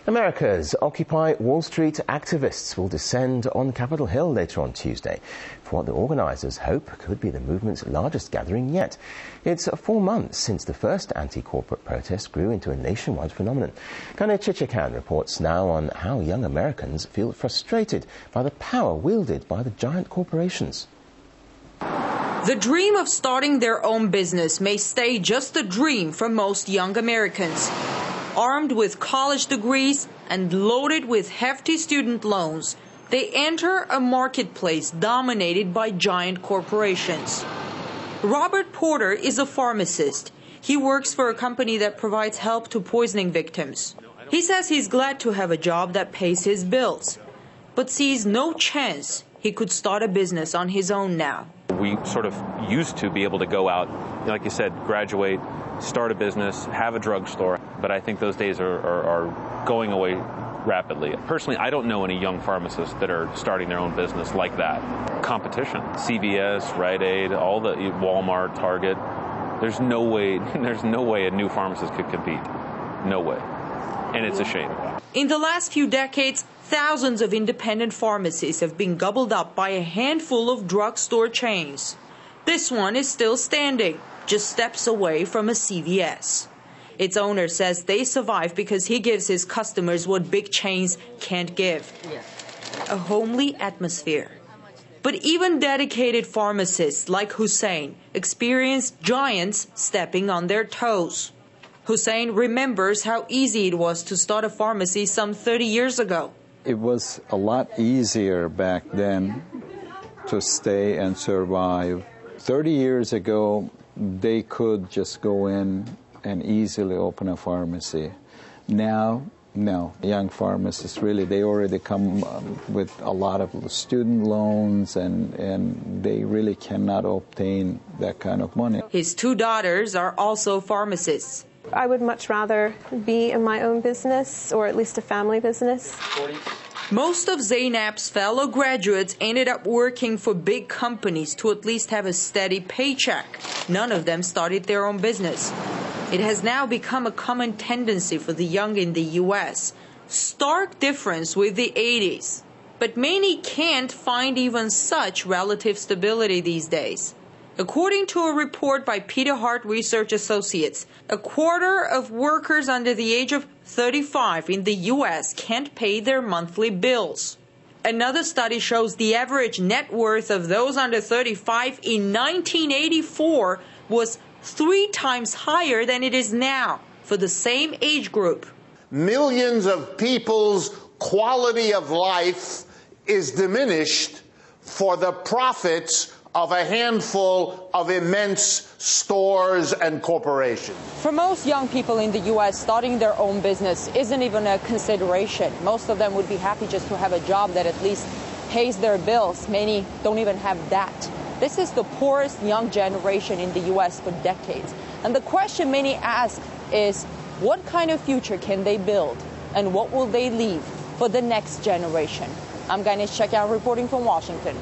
America's Occupy Wall Street activists will descend on Capitol Hill later on Tuesday for what the organisers hope could be the movement's largest gathering yet. It's 4 months since the first anti-corporate protest grew into a nationwide phenomenon. Kane Chichikan reports now on how young Americans feel frustrated by the power wielded by the giant corporations. The dream of starting their own business may stay just a dream for most young Americans. Armed with college degrees and loaded with hefty student loans, they enter a marketplace dominated by giant corporations. Robert Porter is a pharmacist. He works for a company that provides help to poisoning victims. He says he's glad to have a job that pays his bills, but sees no chance he could start a business on his own now. We sort of used to be able to go out, like you said, graduate, start a business, have a drugstore, but I think those days are going away rapidly. Personally, I don't know any young pharmacists that are starting their own business like that. Competition, CVS, Rite Aid, all the Walmart, Target. There's no way a new pharmacist could compete. No way. And it's a shame. In the last few decades, thousands of independent pharmacies have been gobbled up by a handful of drugstore chains. This one is still standing, just steps away from a CVS. Its owner says they survive because he gives his customers what big chains can't give: a homely atmosphere. But even dedicated pharmacists like Hussein experience giants stepping on their toes. Hussein remembers how easy it was to start a pharmacy some 30 years ago. It was a lot easier back then to stay and survive. 30 years ago, they could just go in and easily open a pharmacy. Now, no. Young pharmacists, really, they already come with a lot of student loans, and they really cannot obtain that kind of money. His 2 daughters are also pharmacists. I would much rather be in my own business, or at least a family business. Most of Zainab's fellow graduates ended up working for big companies to at least have a steady paycheck. None of them started their own business. It has now become a common tendency for the young in the U.S. Stark difference with the 80s. But many can't find even such relative stability these days. According to a report by Peter Hart Research Associates, a quarter of workers under the age of 35 in the U.S. can't pay their monthly bills. Another study shows the average net worth of those under 35 in 1984 was 3 times higher than it is now for the same age group. Millions of people's quality of life is diminished for the profits of a handful of immense stores and corporations. For most young people in the U.S., starting their own business isn't even a consideration. Most of them would be happy just to have a job that at least pays their bills. Many don't even have that. This is the poorest young generation in the U.S. for decades. And the question many ask is, what kind of future can they build? And what will they leave for the next generation? I'm Ganesh Chakya reporting from Washington.